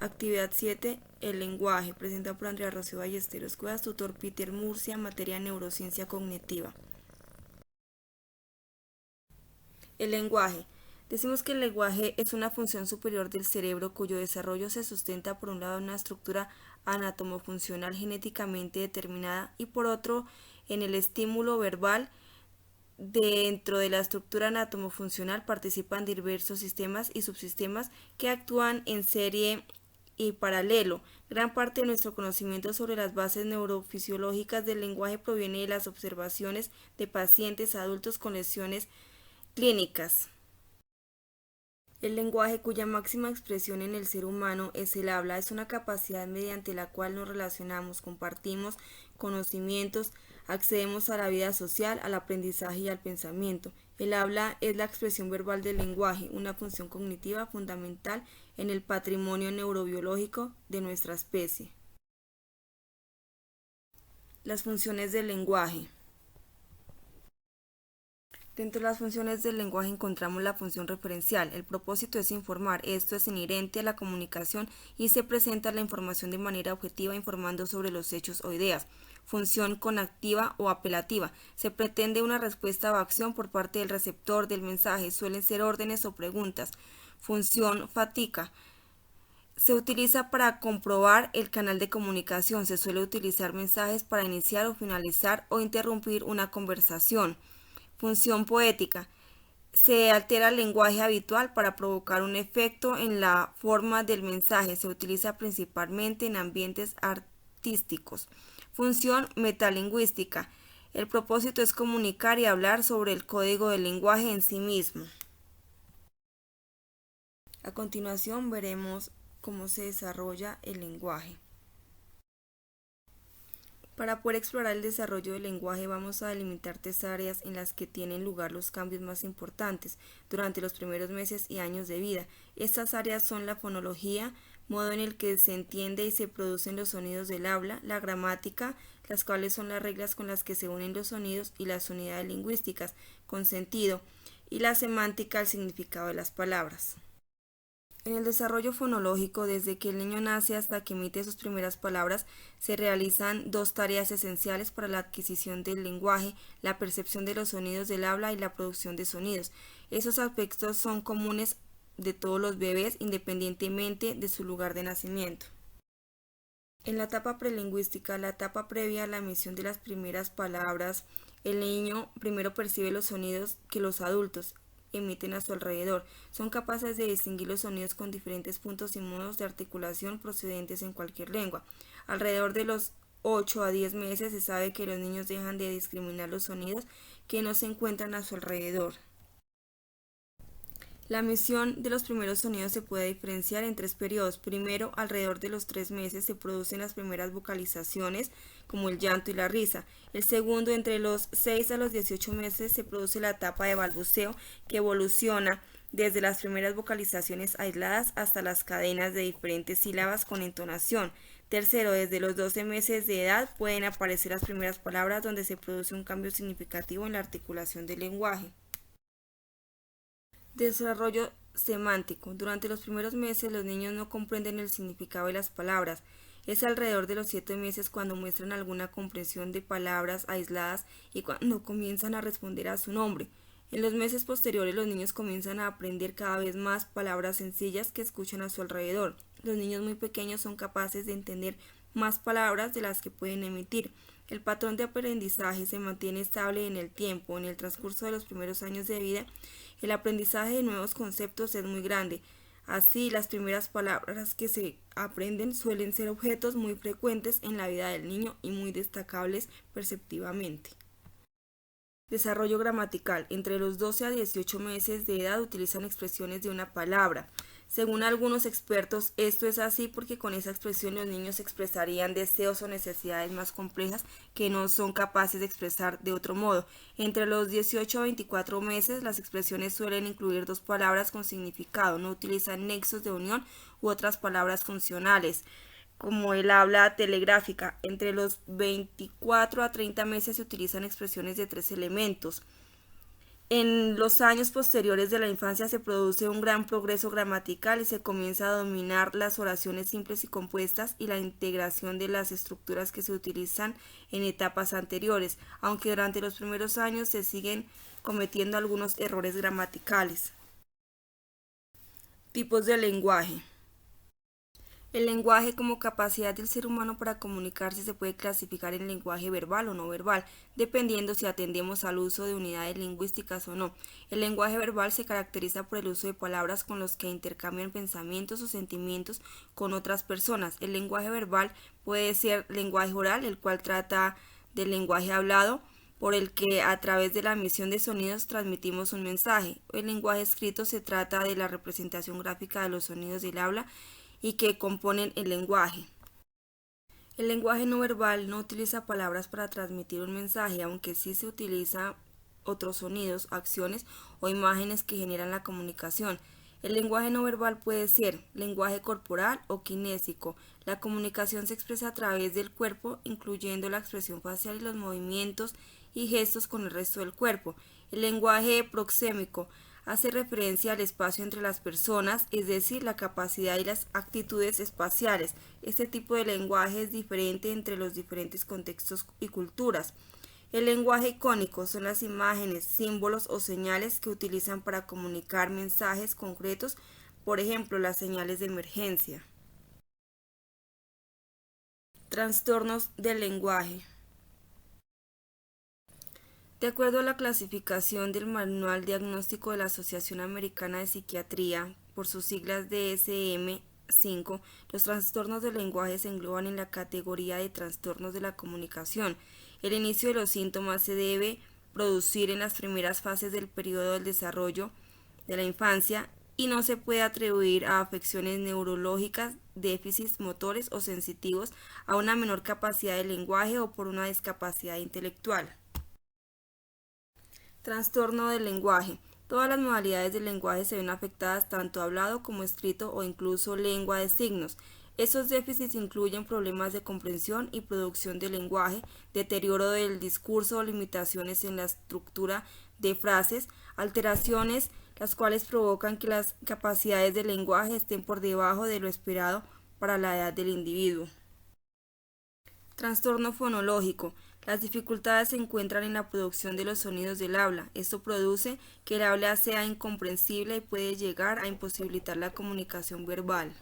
Actividad 7. El lenguaje. Presenta por Andrea Rocío Ballesteros Cuevas, tutor Peter Murcia, materia de neurociencia cognitiva. El lenguaje. Decimos que el lenguaje es una función superior del cerebro cuyo desarrollo se sustenta por un lado en una estructura anatomofuncional genéticamente determinada y por otro en el estímulo verbal. Dentro de la estructura anatomofuncional participan diversos sistemas y subsistemas que actúan en serie y paralelo. Gran parte de nuestro conocimiento sobre las bases neurofisiológicas del lenguaje proviene de las observaciones de pacientes adultos con lesiones clínicas. El lenguaje, cuya máxima expresión en el ser humano es el habla, es una capacidad mediante la cual nos relacionamos, compartimos conocimientos, accedemos a la vida social, al aprendizaje y al pensamiento. El habla es la expresión verbal del lenguaje, una función cognitiva fundamental en el patrimonio neurobiológico de nuestra especie. Las funciones del lenguaje. Dentro de las funciones del lenguaje encontramos la función referencial. El propósito es informar. Esto es inherente a la comunicación y se presenta la información de manera objetiva informando sobre los hechos o ideas. Función conactiva o apelativa. Se pretende una respuesta o acción por parte del receptor del mensaje. Suelen ser órdenes o preguntas. Función fatica. Se utiliza para comprobar el canal de comunicación. Se suele utilizar mensajes para iniciar o finalizar o interrumpir una conversación. Función poética. Se altera el lenguaje habitual para provocar un efecto en la forma del mensaje. Se utiliza principalmente en ambientes artísticos. Función metalingüística. El propósito es comunicar y hablar sobre el código del lenguaje en sí mismo. A continuación veremos cómo se desarrolla el lenguaje. Para poder explorar el desarrollo del lenguaje vamos a delimitar tres áreas en las que tienen lugar los cambios más importantes durante los primeros meses y años de vida. Estas áreas son la fonología, modo en el que se entiende y se producen los sonidos del habla, la gramática, las cuales son las reglas con las que se unen los sonidos y las unidades lingüísticas, con sentido, y la semántica, el significado de las palabras. En el desarrollo fonológico, desde que el niño nace hasta que emite sus primeras palabras, se realizan dos tareas esenciales para la adquisición del lenguaje: la percepción de los sonidos del habla y la producción de sonidos. Esos aspectos son comunes de todos los bebés, independientemente de su lugar de nacimiento. En la etapa prelingüística, la etapa previa a la emisión de las primeras palabras, el niño primero percibe los sonidos que los adultos emiten a su alrededor. Son capaces de distinguir los sonidos con diferentes puntos y modos de articulación procedentes en cualquier lengua. Alrededor de los 8 a 10 meses se sabe que los niños dejan de discriminar los sonidos que no se encuentran a su alrededor. La emisión de los primeros sonidos se puede diferenciar en tres periodos. Primero, alrededor de los 3 meses se producen las primeras vocalizaciones, como el llanto y la risa. El segundo, entre los 6 a los 18 meses, se produce la etapa de balbuceo, que evoluciona desde las primeras vocalizaciones aisladas hasta las cadenas de diferentes sílabas con entonación. Tercero, desde los 12 meses de edad pueden aparecer las primeras palabras donde se produce un cambio significativo en la articulación del lenguaje. Desarrollo semántico. Durante los primeros meses los niños no comprenden el significado de las palabras. Es alrededor de los 7 meses cuando muestran alguna comprensión de palabras aisladas y cuando comienzan a responder a su nombre. En los meses posteriores los niños comienzan a aprender cada vez más palabras sencillas que escuchan a su alrededor. Los niños muy pequeños son capaces de entender más palabras de las que pueden emitir. El patrón de aprendizaje se mantiene estable en el tiempo. En el transcurso de los primeros años de vida, el aprendizaje de nuevos conceptos es muy grande. Así, las primeras palabras que se aprenden suelen ser objetos muy frecuentes en la vida del niño y muy destacables perceptivamente. Desarrollo gramatical. Entre los 12 a 18 meses de edad utilizan expresiones de una palabra. Según algunos expertos, esto es así porque con esa expresión los niños expresarían deseos o necesidades más complejas que no son capaces de expresar de otro modo. Entre los 18 a 24 meses, las expresiones suelen incluir dos palabras con significado, no utilizan nexos de unión u otras palabras funcionales, como el habla telegráfica. Entre los 24 a 30 meses se utilizan expresiones de tres elementos, En los años posteriores de la infancia se produce un gran progreso gramatical y se comienza a dominar las oraciones simples y compuestas y la integración de las estructuras que se utilizan en etapas anteriores, aunque durante los primeros años se siguen cometiendo algunos errores gramaticales. Tipos de lenguaje. El lenguaje como capacidad del ser humano para comunicarse se puede clasificar en lenguaje verbal o no verbal, dependiendo si atendemos al uso de unidades lingüísticas o no. El lenguaje verbal se caracteriza por el uso de palabras con los que intercambian pensamientos o sentimientos con otras personas. El lenguaje verbal puede ser lenguaje oral, el cual trata del lenguaje hablado, por el que a través de la emisión de sonidos transmitimos un mensaje. El lenguaje escrito se trata de la representación gráfica de los sonidos del habla y que componen el lenguaje. El lenguaje no verbal no utiliza palabras para transmitir un mensaje, aunque sí se utiliza otros sonidos, acciones o imágenes que generan la comunicación. El lenguaje no verbal puede ser lenguaje corporal o kinésico. La comunicación se expresa a través del cuerpo, incluyendo la expresión facial y los movimientos y gestos con el resto del cuerpo. El lenguaje proxémico hace referencia al espacio entre las personas, es decir, la capacidad y las actitudes espaciales. Este tipo de lenguaje es diferente entre los diferentes contextos y culturas. El lenguaje icónico son las imágenes, símbolos o señales que utilizan para comunicar mensajes concretos, por ejemplo, las señales de emergencia. Trastornos del lenguaje. De acuerdo a la clasificación del Manual Diagnóstico de la Asociación Americana de Psiquiatría, por sus siglas DSM-5, los trastornos del lenguaje se engloban en la categoría de trastornos de la comunicación. El inicio de los síntomas se debe producir en las primeras fases del periodo del desarrollo de la infancia y no se puede atribuir a afecciones neurológicas, déficits motores o sensitivos, a una menor capacidad de lenguaje o por una discapacidad intelectual. Trastorno del lenguaje. Todas las modalidades del lenguaje se ven afectadas, tanto hablado como escrito o incluso lengua de signos. Estos déficits incluyen problemas de comprensión y producción del lenguaje, deterioro del discurso o limitaciones en la estructura de frases, alteraciones las cuales provocan que las capacidades del lenguaje estén por debajo de lo esperado para la edad del individuo. Trastorno fonológico. Las dificultades se encuentran en la producción de los sonidos del habla. Esto produce que el habla sea incomprensible y puede llegar a imposibilitar la comunicación verbal.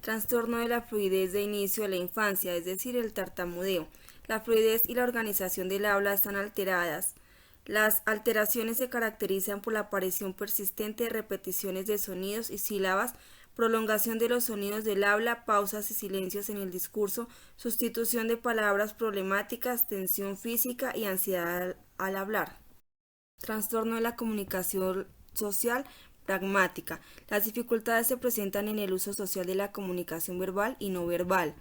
Trastorno de la fluidez de inicio de la infancia, es decir, el tartamudeo. La fluidez y la organización del habla están alteradas. Las alteraciones se caracterizan por la aparición persistente de repeticiones de sonidos y sílabas, prolongación de los sonidos del habla, pausas y silencios en el discurso, sustitución de palabras problemáticas, tensión física y ansiedad al hablar. Trastorno de la comunicación social pragmática. Las dificultades se presentan en el uso social de la comunicación verbal y no verbal.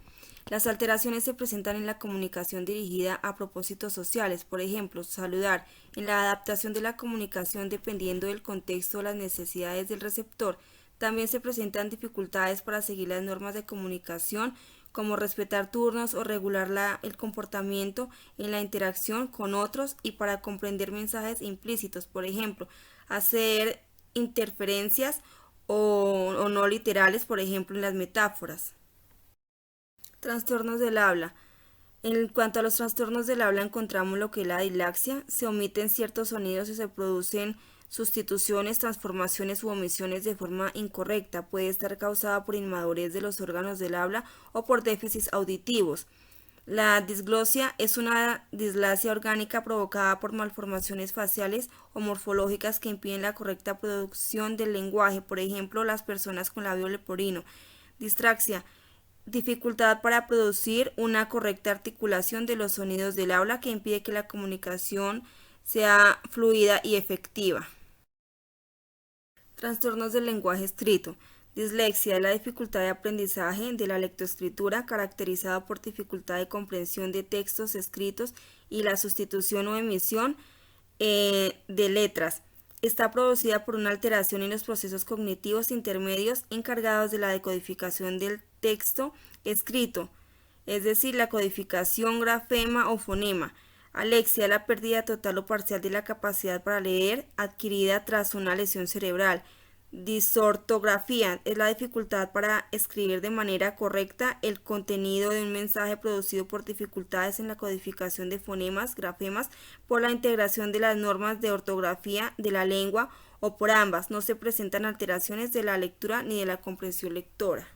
Las alteraciones se presentan en la comunicación dirigida a propósitos sociales, por ejemplo, saludar, en la adaptación de la comunicación dependiendo del contexto o las necesidades del receptor. También se presentan dificultades para seguir las normas de comunicación, como respetar turnos o regular el comportamiento en la interacción con otros y para comprender mensajes implícitos, por ejemplo, hacer interferencias o no literales, por ejemplo, en las metáforas. Trastornos del habla. En cuanto a los trastornos del habla encontramos lo que es la dislaxia, se omiten ciertos sonidos y se producen sustituciones, transformaciones u omisiones de forma incorrecta. Puede estar causada por inmadurez de los órganos del habla o por déficits auditivos. La disglosia es una displasia orgánica provocada por malformaciones faciales o morfológicas que impiden la correcta producción del lenguaje, por ejemplo, las personas con labio leporino. Distraxia, dificultad para producir una correcta articulación de los sonidos del habla que impide que la comunicación sea fluida y efectiva. Trastornos del lenguaje escrito. Dislexia es la dificultad de aprendizaje de la lectoescritura caracterizada por dificultad de comprensión de textos escritos y la sustitución o emisión de letras. Está producida por una alteración en los procesos cognitivos intermedios encargados de la decodificación del texto escrito, es decir, la codificación grafema o fonema. Alexia, la pérdida total o parcial de la capacidad para leer adquirida tras una lesión cerebral. Disortografía es la dificultad para escribir de manera correcta el contenido de un mensaje producido por dificultades en la codificación de fonemas, grafemas, por la integración de las normas de ortografía de la lengua o por ambas. No se presentan alteraciones de la lectura ni de la comprensión lectora.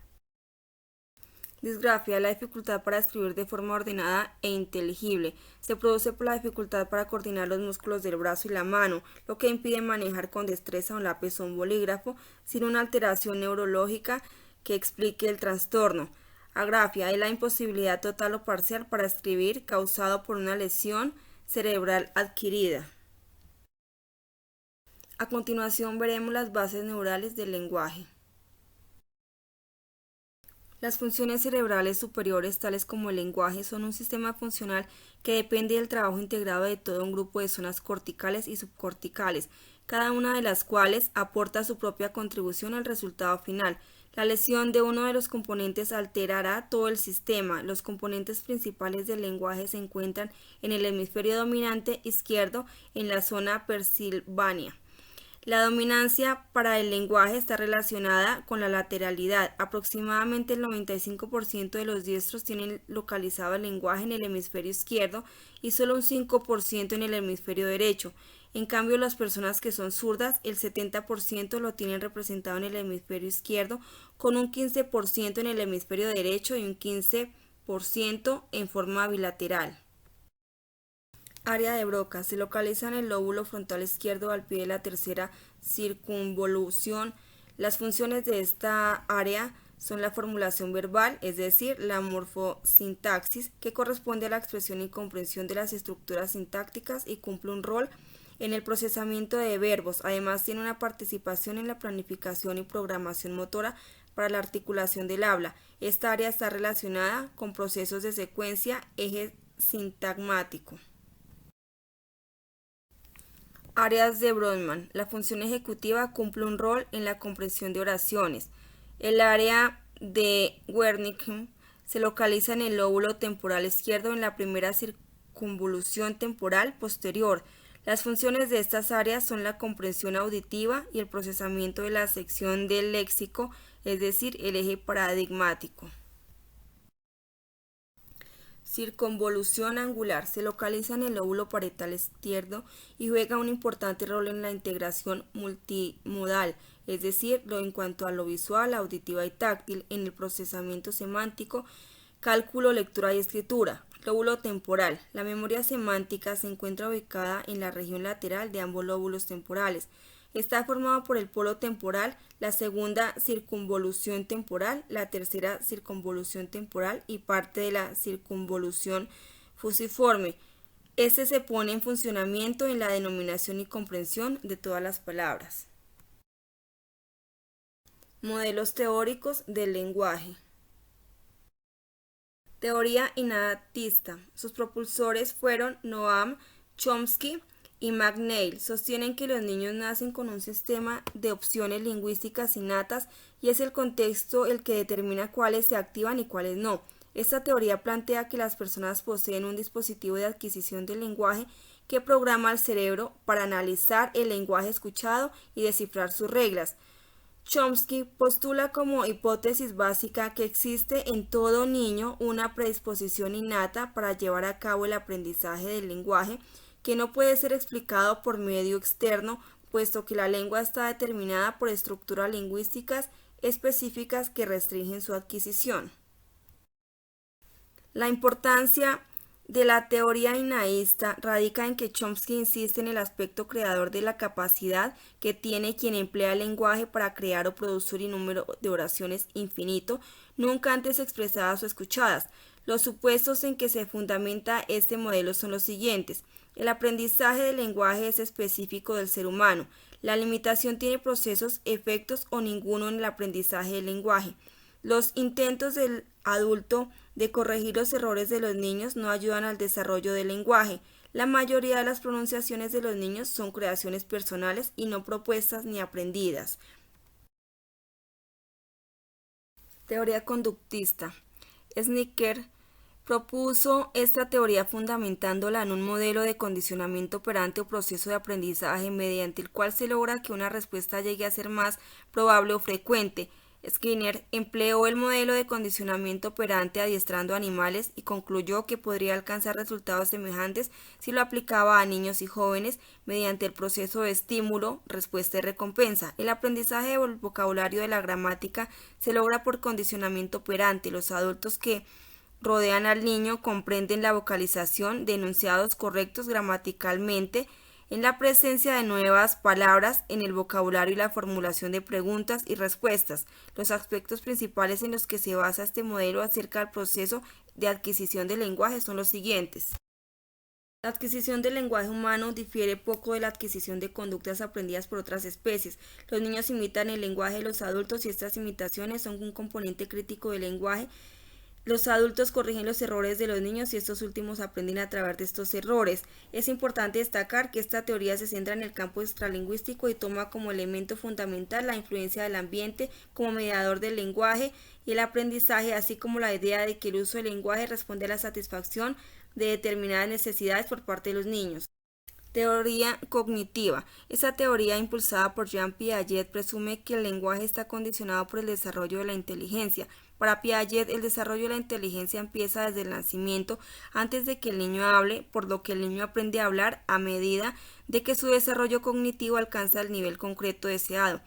Disgrafia, la dificultad para escribir de forma ordenada e inteligible. Se produce por la dificultad para coordinar los músculos del brazo y la mano, lo que impide manejar con destreza un lápiz o un bolígrafo sin una alteración neurológica que explique el trastorno. Agrafia es la imposibilidad total o parcial para escribir causado por una lesión cerebral adquirida. A continuación veremos las bases neurales del lenguaje. Las funciones cerebrales superiores, tales como el lenguaje, son un sistema funcional que depende del trabajo integrado de todo un grupo de zonas corticales y subcorticales, cada una de las cuales aporta su propia contribución al resultado final. La lesión de uno de los componentes alterará todo el sistema. Los componentes principales del lenguaje se encuentran en el hemisferio dominante izquierdo, en la zona Pennsylvania. La dominancia para el lenguaje está relacionada con la lateralidad. Aproximadamente el 95% de los diestros tienen localizado el lenguaje en el hemisferio izquierdo y solo un 5% en el hemisferio derecho. En cambio, las personas que son zurdas, el 70% lo tienen representado en el hemisferio izquierdo, con un 15% en el hemisferio derecho y un 15% en forma bilateral. Área de Broca. Se localiza en el lóbulo frontal izquierdo al pie de la tercera circunvolución. Las funciones de esta área son la formulación verbal, es decir, la morfosintaxis, que corresponde a la expresión y comprensión de las estructuras sintácticas y cumple un rol en el procesamiento de verbos. Además, tiene una participación en la planificación y programación motora para la articulación del habla. Esta área está relacionada con procesos de secuencia, eje sintagmático. Áreas de Brodmann. La función ejecutiva cumple un rol en la comprensión de oraciones. El área de Wernicke se localiza en el lóbulo temporal izquierdo en la primera circunvolución temporal posterior. Las funciones de estas áreas son la comprensión auditiva y el procesamiento de la sección del léxico, es decir, el eje paradigmático. Circunvolución angular. Se localiza en el lóbulo parietal izquierdo y juega un importante rol en la integración multimodal, es decir, en cuanto a lo visual, auditiva y táctil, en el procesamiento semántico, cálculo, lectura y escritura. Lóbulo temporal. La memoria semántica se encuentra ubicada en la región lateral de ambos lóbulos temporales. Está formado por el polo temporal, la segunda circunvolución temporal, la tercera circunvolución temporal y parte de la circunvolución fusiforme. Este se pone en funcionamiento en la denominación y comprensión de todas las palabras. Modelos teóricos del lenguaje. Teoría innatista. Sus propulsores fueron Noam Chomsky y McNeill. Sostienen que los niños nacen con un sistema de opciones lingüísticas innatas y es el contexto el que determina cuáles se activan y cuáles no. Esta teoría plantea que las personas poseen un dispositivo de adquisición del lenguaje que programa al cerebro para analizar el lenguaje escuchado y descifrar sus reglas. Chomsky postula como hipótesis básica que existe en todo niño una predisposición innata para llevar a cabo el aprendizaje del lenguaje que no puede ser explicado por medio externo, puesto que la lengua está determinada por estructuras lingüísticas específicas que restringen su adquisición. La importancia de la teoría innaísta radica en que Chomsky insiste en el aspecto creador de la capacidad que tiene quien emplea el lenguaje para crear o producir un número de oraciones infinito, nunca antes expresadas o escuchadas. Los supuestos en que se fundamenta este modelo son los siguientes. El aprendizaje del lenguaje es específico del ser humano. La limitación tiene procesos, efectos o ninguno en el aprendizaje del lenguaje. Los intentos del adulto de corregir los errores de los niños no ayudan al desarrollo del lenguaje. La mayoría de las pronunciaciones de los niños son creaciones personales y no propuestas ni aprendidas. Teoría conductista. Snicker Propuso esta teoría fundamentándola en un modelo de condicionamiento operante o proceso de aprendizaje mediante el cual se logra que una respuesta llegue a ser más probable o frecuente. Skinner empleó el modelo de condicionamiento operante adiestrando animales y concluyó que podría alcanzar resultados semejantes si lo aplicaba a niños y jóvenes mediante el proceso de estímulo, respuesta y recompensa. El aprendizaje del vocabulario de la gramática se logra por condicionamiento operante. Los adultos que rodean al niño comprenden la vocalización de enunciados correctos gramaticalmente en la presencia de nuevas palabras en el vocabulario y la formulación de preguntas y respuestas. Los aspectos principales en los que se basa este modelo acerca del proceso de adquisición del lenguaje son los siguientes. La adquisición del lenguaje humano difiere poco de la adquisición de conductas aprendidas por otras especies. Los niños imitan el lenguaje de los adultos y estas imitaciones son un componente crítico del lenguaje. Los adultos corrigen los errores de los niños y estos últimos aprenden a través de estos errores. Es importante destacar que esta teoría se centra en el campo extralingüístico y toma como elemento fundamental la influencia del ambiente como mediador del lenguaje y el aprendizaje, así como la idea de que el uso del lenguaje responde a la satisfacción de determinadas necesidades por parte de los niños. Teoría cognitiva. Esta teoría, impulsada por Jean Piaget, presume que el lenguaje está condicionado por el desarrollo de la inteligencia. Para Piaget, el desarrollo de la inteligencia empieza desde el nacimiento, antes de que el niño hable, por lo que el niño aprende a hablar a medida de que su desarrollo cognitivo alcanza el nivel concreto deseado.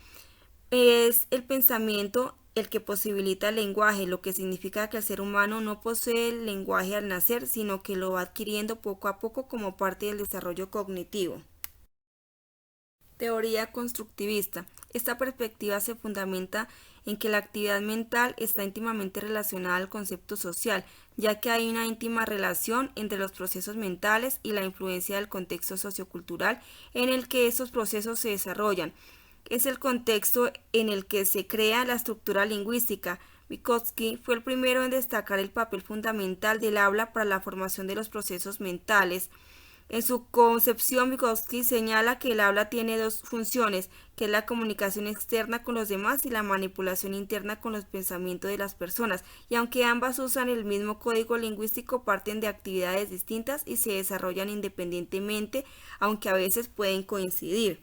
Es el pensamiento el que posibilita el lenguaje, lo que significa que el ser humano no posee el lenguaje al nacer, sino que lo va adquiriendo poco a poco como parte del desarrollo cognitivo. Teoría constructivista. Esta perspectiva se fundamenta en que la actividad mental está íntimamente relacionada al concepto social, ya que hay una íntima relación entre los procesos mentales y la influencia del contexto sociocultural en el que estos procesos se desarrollan. Es el contexto en el que se crea la estructura lingüística. Vygotsky fue el primero en destacar el papel fundamental del habla para la formación de los procesos mentales. En su concepción, Vygotsky señala que el habla tiene dos funciones, que es la comunicación externa con los demás y la manipulación interna con los pensamientos de las personas, y aunque ambas usan el mismo código lingüístico, parten de actividades distintas y se desarrollan independientemente, aunque a veces pueden coincidir.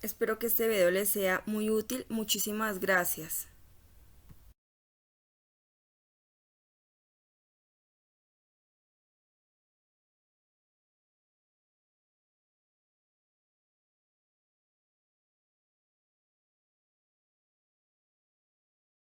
Espero que este video les sea muy útil. Muchísimas gracias.